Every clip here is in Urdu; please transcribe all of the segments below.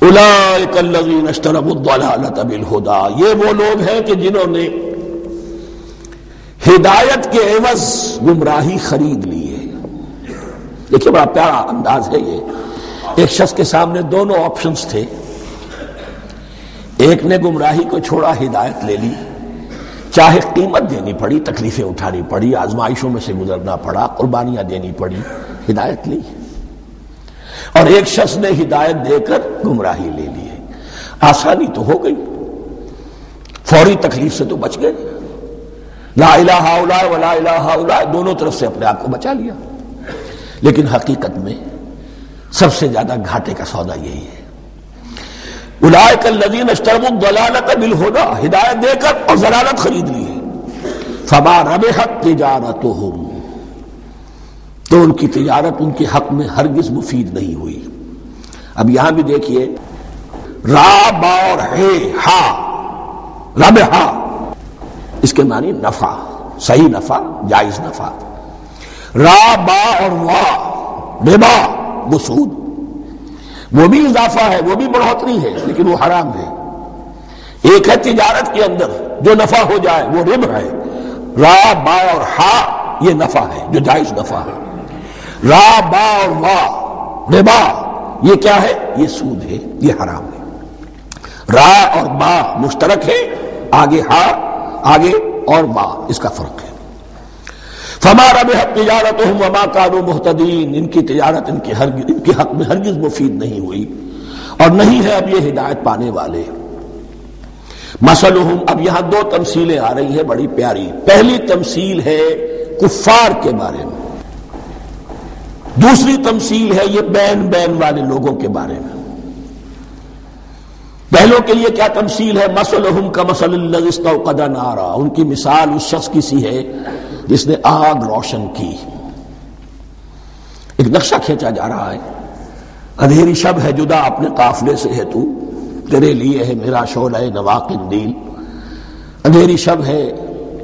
اولئک الذین اشتروا الضلالۃ بالہدی، یہ وہ لوگ ہیں کہ جنہوں نے ہدایت کے عوض گمراہی خرید لی ہے۔ دیکھیے بڑا پیارا انداز ہے یہ۔ ایک شخص کے سامنے دونوں آپشنز تھے، ایک نے گمراہی کو چھوڑا، ہدایت لے لی، چاہے قیمت دینی پڑی، تکلیفیں اٹھانی پڑی، آزمائشوں میں سے گزرنا پڑا، قربانیاں دینی پڑی، ہدایت لی۔ اور ایک شخص نے ہدایت دے کر گمراہی لے لی ہے۔ آسانی تو ہو گئی، فوری تکلیف سے تو بچ گئے، لا الہ الا اللہ ولا الہ الا اللہ، دونوں طرف سے اپنے آپ کو بچا لیا۔ لیکن حقیقت میں سب سے زیادہ گھاٹے کا سودا یہی ہے۔ اولئک الذین اشتروا الضلالۃ بالہدی، ہدایت دے کر اور ضلالت خرید لی ہے۔ فما ربحت تجارتہم، تو ان کی تجارت ان کے حق میں ہرگز مفید نہیں ہوئی۔ اب یہاں بھی دیکھیے، را با اور ہے ہا، ربحا، اس کے معنی نفع، صحیح نفع، جائز نفع۔ را با اور وا، ربا، وہ سود، وہ بھی اضافہ ہے، وہ بھی بڑھوتری ہے، لیکن وہ حرام ہے۔ ایک ہے تجارت کے اندر جو نفع ہو جائے وہ ربح ہے، را با اور ہا یہ نفع ہے جو جائز نفع ہے۔ را با اور وا، ربا، یہ کیا ہے؟ یہ سود ہے، یہ حرام ہے۔ را اور با مشترک ہے، آگے ہا، آگے اور با، اس کا فرق ہے۔ فما ربحت تجارتہم وما کانوا مہتدین، ان کی تجارت ان کے حق میں ہرگز مفید نہیں ہوئی اور نہیں ہے اب یہ ہدایت پانے والے۔ مثلہم، اب یہاں دو تمثیلیں آ رہی ہیں بڑی پیاری۔ پہلی تمثیل ہے کفار کے بارے میں، دوسری تمثیل ہے یہ بین والے لوگوں کے بارے میں۔ پہلوں کے لیے کیا تمثیل ہے؟ مثلہم کمثل الذی استوقد نارا، ان کی مثال اس شخص کی سی ہے جس نے آگ روشن کی۔ ایک نقشہ کھینچا جا رہا ہے، اندھیری شب ہے جدا اپنے قافلے سے ہے تو، تیرے لیے ہے میرا شعلہ نوا قندیل۔ اندھیری شب ہے،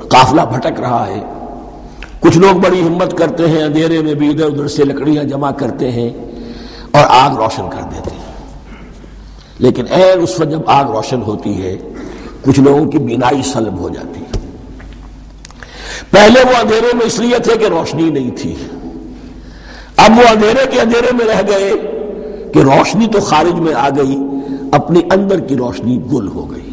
قافلہ بھٹک رہا ہے، کچھ لوگ بڑی ہمت کرتے ہیں، اندھیرے میں بھی ادھر ادھر سے لکڑیاں جمع کرتے ہیں اور آگ روشن کر دیتے ہیں۔ لیکن عین اس وقت جب آگ روشن ہوتی ہے کچھ لوگوں کی بینائی سلب ہو جاتی ہے۔ پہلے وہ اندھیرے میں اس لیے تھے کہ روشنی نہیں تھی، اب وہ اندھیرے کے اندھیرے میں رہ گئے کہ روشنی تو خارج میں آ گئی، اپنی اندر کی روشنی گل ہو گئی،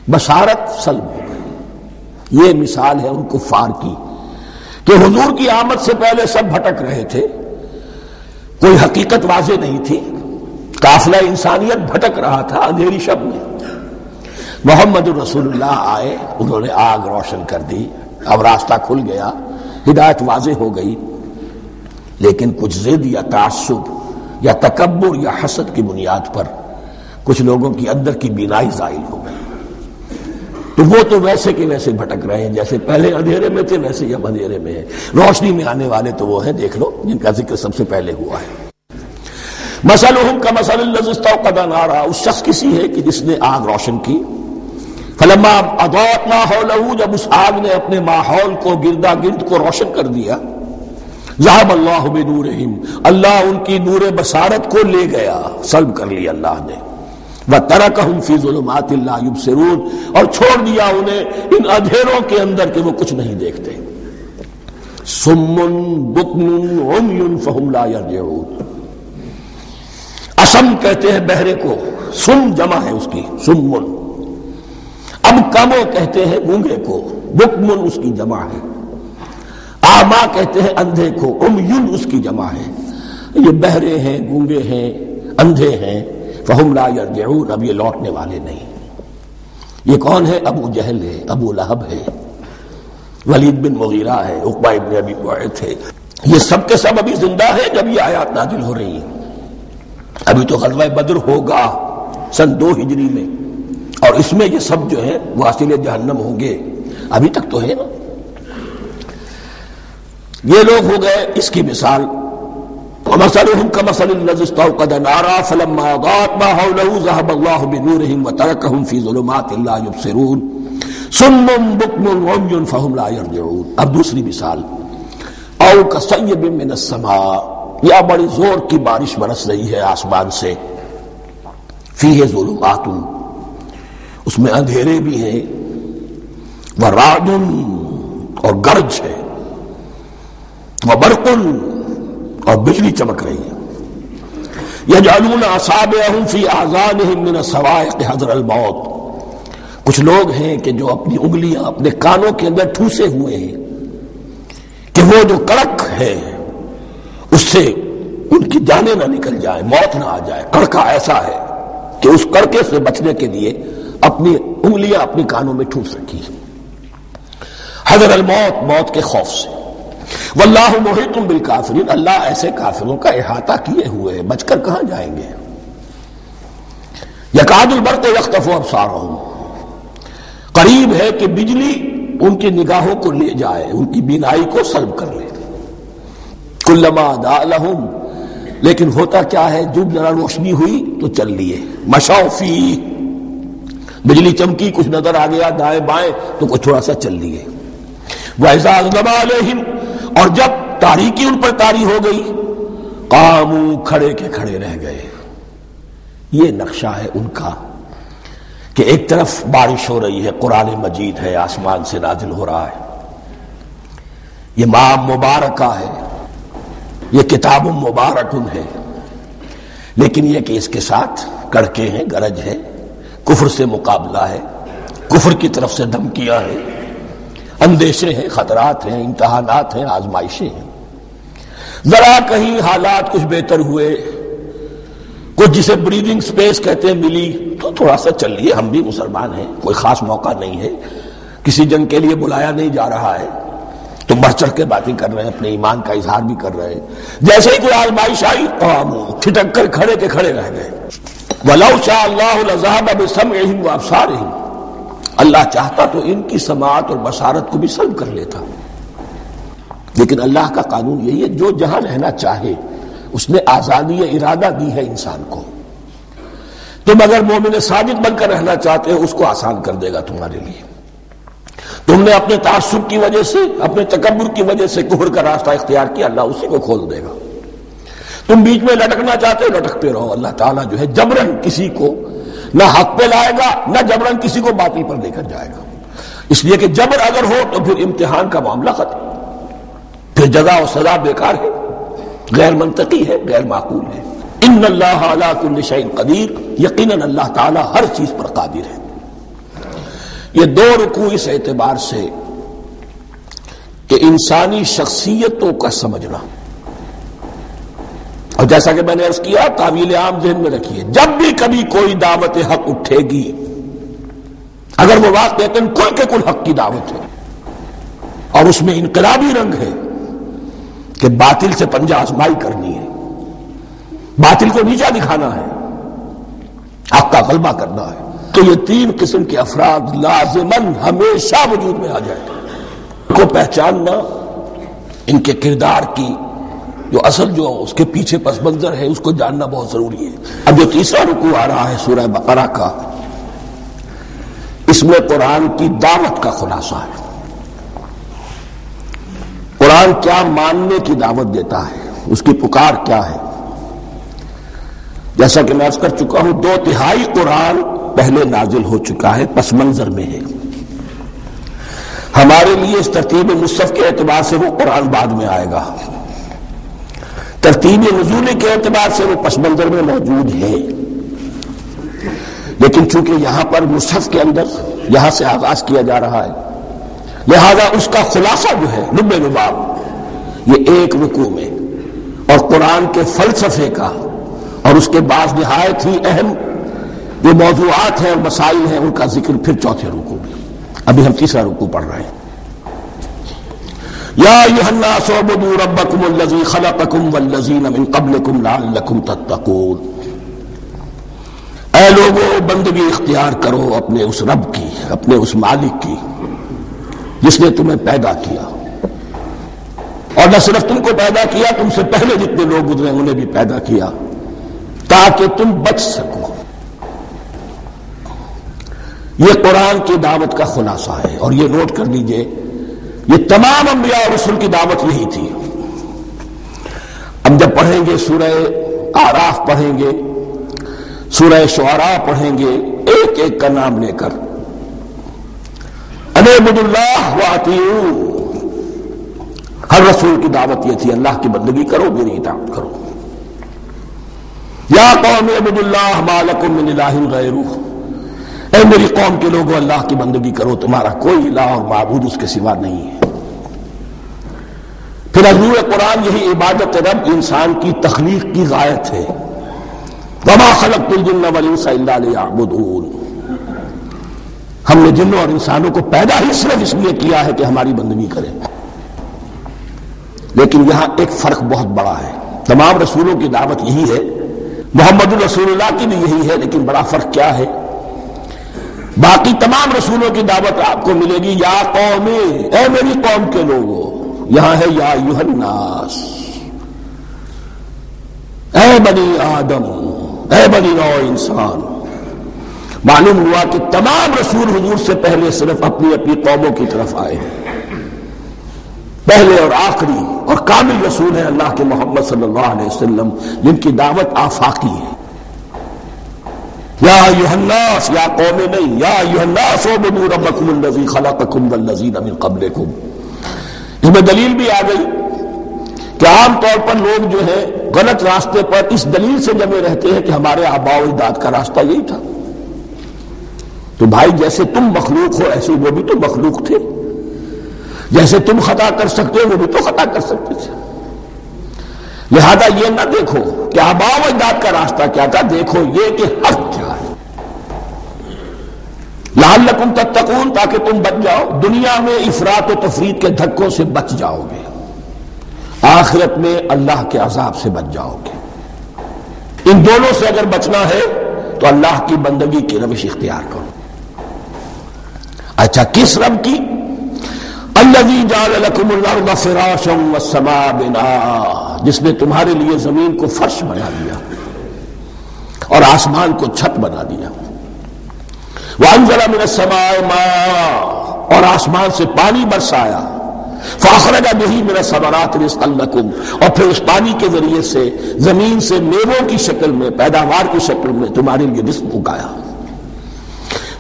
بصارت سلب ہو گئی۔ یہ مثال ہے ان کفار کی کہ حضور کی آمد سے پہلے سب بھٹک رہے تھے، کوئی حقیقت واضح نہیں تھی، قافلہ انسانیت بھٹک رہا تھا اندھیری شب میں۔ محمد رسول اللہ آئے، انہوں نے آگ روشن کر دی، اب راستہ کھل گیا، ہدایت واضح ہو گئی۔ لیکن کچھ ضد یا تعصب یا تکبر یا حسد کی بنیاد پر کچھ لوگوں کی اندر کی بینائی زائل ہو گئی، تو وہ تو ویسے کے ویسے بھٹک رہے ہیں جیسے پہلے اندھیرے میں تھے، ویسے اب اندھیرے میں ہیں۔ روشنی میں آنے والے تو وہ ہیں، دیکھ لو جن کا ذکر سب سے پہلے ہوا ہے۔ مثلہم کمثل الذی استوقد نارا، اس شخص کی سی ہے کہ جس نے آگ روشن کی۔ فلما اضاءت ما حولہ، جب اس آگ نے اپنے ماحول کو، گردا گرد کو روشن کر دیا، ذهب اللہ بنورہم، اللہ ان کی نور بصارت کو لے گیا، سلب کر لیا اللہ نے۔ وترکہم فی ظلمات لا یبصرون، اور چھوڑ دیا انہیں ان اندھیروں کے اندر کہ وہ کچھ نہیں دیکھتے۔ صم بکم عمی فہم لا یرجعون، اسم کہتے ہیں بہرے کو، سم جمع ہے اس کی، سمن۔ اب کمو کہتے ہیں گونگے کو، بکمن اس کی جمع ہے۔ آما کہتے ہیں اندھے کو، عمیٌ اس کی جمع ہے۔ یہ بہرے ہیں، گونگے ہیں، اندھے ہیں، فہم لا یرجعون، اب یہ لوٹنے والے نہیں۔ یہ کون ہے؟ ابو جہل ہے، ابو لہب ہے، ولید بن مغیرہ ہے، عقبہ ابن ابی معیط ہے، یہ سب کے سب ابھی زندہ ہیں جب یہ آیات نازل ہو رہی ہیں۔ ابھی تو غزوہ بدر ہوگا سن 2 ہجری میں، اور اس میں یہ سب جو ہیں واصل جہنم ہوں گے، ابھی تک تو ہے نا۔ یہ لوگ ہو گئے اس کی مثال۔ وَمَثَلُهُمْ كَمَثَلِ الَّذِي اسْتَوْقَدَ نَارًا فَلَمَّا أَضَاءَتْ مَا حَوْلَهُ ذَهَبَ اللَّهُ بِنُورِهِمْ وَتَرَكَهُمْ فِي ظُلُمَاتٍ لَا يُبْصِرُونَ صُمٌّ بُكْمٌ عُمْيٌ فَهُمْ لَا يَرْجِعُونَ۔ اب دوسری مثال، أَوْ كَصَيِّبٍ مِّنَ السَّمَاءِ، یا بڑی زور کی بارش برس رہی ہے آسمان سے، فیہ ظلمات، اس میں اندھیرے بھی ہیں، ورعد اور گرج ہے، وبرق اور بجلی چمک رہی ہے، یجعلون اصابعهم فی اذانهم من الصواعق حذر الموت، کچھ لوگ ہیں کہ جو اپنی انگلیاں اپنے کانوں کے اندر ٹھوسے ہوئے ہیں کہ وہ جو کڑک ہے اس سے ان کی جانیں نہ نکل جائیں، موت نہ آ جائے۔ کڑکا ایسا ہے کہ اس کڑکے سے بچنے کے لیے اپنی انگلیاں اپنی کانوں میں ٹھوس رکھی، حذر الموت، موت کے خوف سے۔ واللہ محیط بالکافرین، اللہ ایسے کافروں کا احاطہ کیے ہوئے ہے، بچ کر کہاں جائیں گے۔ یکاد البرق یخطف ابصارهم، قریب ہے کہ بجلی ان کی نگاہوں کو لے جائے، ان کی بینائی کو سلب کر لے۔ کلما ضاء لهم، لیکن ہوتا کیا ہے، جب ذرا روشنی ہوئی تو چل لیے، مشوا فیہ، بجلی چمکی کچھ نظر آ گیا دائیں بائیں تو کچھ تھوڑا سا چل لیے۔ وَإِذَا أَظْلَمَ عَلَيْهِمْ، اور جب تاریکی ان پر طاری ہو گئی، قاموا، کھڑے کے کھڑے رہ گئے۔ یہ نقشہ ہے ان کا کہ ایک طرف بارش ہو رہی ہے، قرآن مجید ہے، آسمان سے نازل ہو رہا ہے، یہ ماہ مبارکہ ہے، یہ کتاب مبارک ہے، لیکن یہ کہ اس کے ساتھ کڑکے ہیں، گرج ہے، کفر سے مقابلہ ہے، کفر کی طرف سے دھمکیاں ہیں، اندیشے ہیں، خطرات ہیں، امتحانات ہیں، آزمائشیں ہیں۔ ذرا کہیں حالات کچھ بہتر ہوئے، کچھ جسے بریدنگ سپیس کہتے ہیں ملی تو تھوڑا سا چل لیے، ہم بھی مسلمان ہیں، کوئی خاص موقع نہیں ہے، کسی جنگ کے لیے بلایا نہیں جا رہا ہے، تو بڑھ چڑھ کے باتیں کر رہے ہیں، اپنے ایمان کا اظہار بھی کر رہے ہیں۔ جیسے ہی کوئی آزمائش آئی، قاموا، ٹھٹک کر کھڑے کے کھڑے رہ گئے۔ وَلَوْ شَاءَ اللَّهُ لَذَهَبَ بِسَمْعِهِمْ وَأَبْصَارِهِمْ، اللہ چاہتا تو ان کی سماعت اور بصارت کو بھی سلب کر لیتا، لیکن اللہ کا قانون یہی ہے، جو جہاں رہنا چاہے اس نے آزادی ارادہ دی ہے انسان کو۔ تم اگر مومن صادق بن کر رہنا چاہتے ہو، اس کو آسان کر دے گا تمہارے لیے۔ تم نے اپنے تعصب کی وجہ سے، اپنے تکبر کی وجہ سے کفر کا راستہ اختیار کیا، اللہ اسی کو کھول دے گا۔ تم بیچ میں لٹکنا چاہتے ہو، لٹکتے رہو، اللہ تعالیٰ جو ہے جبرن کسی کو نہ حق پہ لائے گا، نہ جبرن کسی کو باطل پر لے کر جائے گا۔ اس لیے کہ جبر اگر ہو تو پھر امتحان کا معاملہ ختم، پھر جزا و سزا بیکار ہے، غیر منطقی ہے، غیر معقول ہے۔ ان اللہ علی کل شیء قدیر، یقیناً اللہ تعالیٰ ہر چیز پر قادر ہے۔ یہ دو رکوع اس اعتبار سے کہ انسانی شخصیتوں کا سمجھنا، اور جیسا کہ میں نے عرض کیا، تعویل عام ذہن میں رکھیے، جب بھی کبھی کوئی دعوت حق اٹھے گی، اگر وہ واقعتاً کل کے کل حق کی دعوت ہے اور اس میں انقلابی رنگ ہے کہ باطل سے پنجہ آزمائی کرنی ہے، باطل کو نیچا دکھانا ہے، حق کا غلبہ کرنا ہے، تو یہ تین قسم کے افراد لازماً ہمیشہ وجود میں آ جائیں گے۔ ان کو پہچاننا، ان کے کردار کی جو اصل جو اس کے پیچھے پس منظر ہے اس کو جاننا بہت ضروری ہے۔ اب جو تیسرا رکوع آ رہا ہے سورہ بقرہ کا، اس میں قرآن کی دعوت کا خلاصہ ہے۔ قرآن کیا ماننے کی دعوت دیتا ہے، اس کی پکار کیا ہے۔ جیسا کہ میں عرض کر چکا ہوں، 2/3 قرآن پہلے نازل ہو چکا ہے، پس منظر میں ہے۔ ہمارے لیے اس ترتیب مصحف کے اعتبار سے وہ قرآن بعد میں آئے گا، ترتیب نزول کے اعتبار سے وہ پس منظر میں موجود ہے، لیکن چونکہ یہاں پر مصحف کے اندر یہاں سے آغاز کیا جا رہا ہے، لہذا اس کا خلاصہ جو ہے لب لباب یہ ایک رکوع میں، اور قرآن کے فلسفے کا اور اس کے بعض نہایت ہی اہم جو موضوعات ہیں اور مسائل ہیں ان کا ذکر پھر چوتھے رکوع میں۔ ابھی ہم تیسرا رکوع پڑھ رہے ہیں۔ یا ایھا الناس اعبدوا ربکم الذی خلقکم والذین من قبلکم لعلکم تتقون، اے لوگو بندگی اختیار کرو اپنے اس رب کی، اپنے اس مالک کی جس نے تمہیں پیدا کیا، اور نہ صرف تم کو پیدا کیا، تم سے پہلے جتنے لوگ گزرے انہیں بھی پیدا کیا تاکہ تم بچ سکو۔ یہ قرآن کی دعوت کا خلاصہ ہے، اور یہ نوٹ کر لیجئے، یہ تمام انبیاء اور رسول کی دعوت یہی تھی۔ اب جب پڑھیں گے سورہ اعراف پڑھیں گے سورہ شعراء پڑھیں گے ایک ایک کا نام لے کر. اعبدوا اللہ واطیعوا، ہر رسول کی دعوت یہ تھی اللہ کی بندگی کرو، میری اطاعت کرو. یا قوم اعبدوا اللہ ما لکم من الہ غیرہ، اے میری قوم کے لوگوں اللہ کی بندگی کرو، تمہارا کوئی الہ اور معبود اس کے سوا نہیں ہے. پھر حضور قرآن یہی عبادت رب انسان کی تخلیق کی غایت ہے. وما خلقت الجن والانس الا لیعبدون، ہم نے جنوں اور انسانوں کو پیدا ہی صرف اس لیے کیا ہے کہ ہماری بندگی کریں. لیکن یہاں ایک فرق بہت بڑا ہے. تمام رسولوں کی دعوت یہی ہے، محمد الرسول اللہ کی بھی یہی ہے، لیکن بڑا فرق کیا ہے؟ باقی تمام رسولوں کی دعوت آپ کو ملے گی یا قوم، اے میری قوم کے لوگوں. یہاں ہے یا ایھا الناس، اے بنی آدم، اے بنی نوع انسان. معلوم ہوا کہ تمام رسول حضور سے پہلے صرف اپنی اپنی قوموں کی طرف آئے ہیں. پہلے اور آخری اور کامل رسول ہیں اللہ کے محمد صلی اللہ علیہ وسلم، جن کی دعوت آفاقی ہے. یا ایھا الناس، یا قوم نہیں، یا ایھا الناس اعبدوا ربکم الذی خلقکم والذین من قبلکم. اس میں دلیل بھی آ گئی کہ عام طور پر لوگ جو ہے غلط راستے پر اس دلیل سے جمے رہتے ہیں کہ ہمارے آباء و اجداد کا راستہ یہی تھا. تو بھائی جیسے تم مخلوق ہو ایسے وہ بھی تو مخلوق تھے، جیسے تم خطا کر سکتے ہو وہ بھی تو خطا کر سکتے تھے. لہذا یہ نہ دیکھو کہ آباء و اجداد کا راستہ کیا تھا، دیکھو یہ کہ حق کیا ہے. لعلکم تتقون، تاکہ تم بچ جاؤ، دنیا میں افراط و تفریط کے دھکوں سے بچ جاؤ گے، آخرت میں اللہ کے عذاب سے بچ جاؤ گے. ان دونوں سے اگر بچنا ہے تو اللہ کی بندگی کی روش اختیار کرو. اچھا کس رب کی؟ الذی جعل لکم الارض فراشا والسماء بناء، جس نے تمہارے لیے زمین کو فرش بنا دیا اور آسمان کو چھت بنا دیا. وانزل من السماء ماء، اور آسمان سے پانی برسایا. فاخرج به من الثمرات رزقا لکم، اور پھر اس پانی کے ذریعے سے زمین سے میووں کی شکل میں، پیداوار کی شکل میں تمہارے لیے رزق اگایا.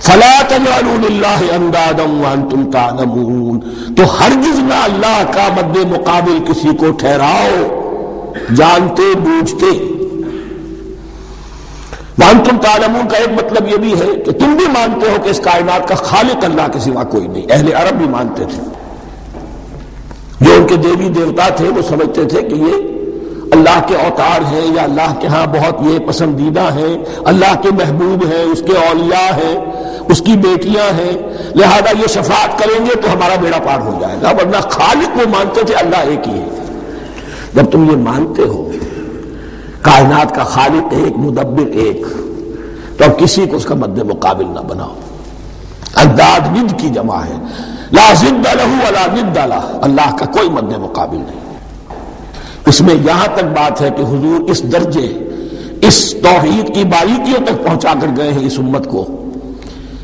فلا تجعلوا للہ اندادا وانتم تعلمون، تو ہرگز نہ اللہ کا مد مقابل کسی کو ٹھہراؤ جانتے بوجھتے. وانتم تعلمون کا ایک مطلب یہ بھی ہے کہ تم بھی مانتے ہو کہ اس کائنات کا خالق اللہ کے سوا کوئی نہیں. اہل عرب بھی مانتے تھے، جو ان کے دیوی دیوتا تھے وہ سمجھتے تھے کہ یہ اللہ کے اوتار ہیں یا اللہ کے ہاں بہت یہ پسندیدہ ہیں، اللہ کے محبوب ہیں، اس کے اولیاء ہیں، اس کی بیٹیاں ہیں، لہذا یہ شفاعت کریں گے تو ہمارا بیڑا پار ہو جائے گا. ورنہ خالق وہ مانتے تھے اللہ ایک ہی ہے. جب تم یہ مانتے ہو کائنات کا خالق ایک، مدبر ایک، تو اب کسی کو اس کا مد مقابل نہ بناؤ. انداد ند کی جمع ہے، لا ضد لہ ولا ند لہ، اللہ کا کوئی مد مقابل نہیں. اس میں یہاں تک بات ہے کہ حضور اس درجے، اس توحید کی باریکیوں تک پہنچا کر گئے ہیں اس امت کو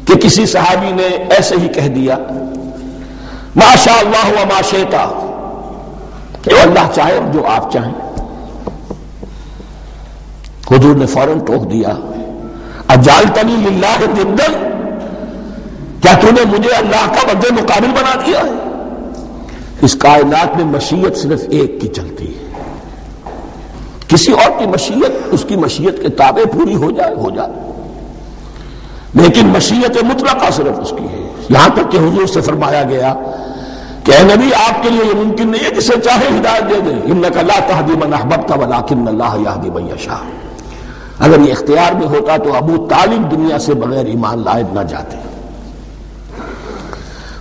کہ کسی صحابی نے ایسے ہی کہہ دیا ما شاء اللہ وما شئت، جو اللہ چاہے جو آپ چاہیں. حضور نے فوراً ٹوک دیا اجعلتنی للہ ندا، کیا تو نے مجھے اللہ کا مد مقابل بنا دیا ہے؟ اس کائنات میں مشیت صرف ایک کی چلتی ہے، کسی اور کی مشیت اس کی مشیت کے تابع پوری ہو جائے ہو جائے، لیکن مشیت مطلقہ صرف اس کی ہے. یہاں تک کہ حضور سے فرمایا گیا کہ اے نبی آپ کے لیے یہ ممکن نہیں ہے جسے چاہے ہدایت دے دیں، انک لا تہدی من احببت ولکن اللہ یہدی من یشاء. اگر یہ اختیار میں ہوتا تو ابو طالب دنیا سے بغیر ایمان لائے نہ جاتے.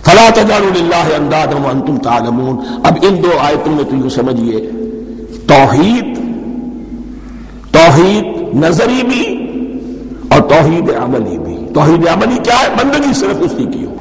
فلا تجعلوا للہ اندادا وانتم تعلمون. اب ان دو آیتوں میں تو یوں سمجھیے توحید نظری بھی اور توحید عملی بھی. توحید عملی کیا ہے؟ بندگی صرف اسی کی ہو.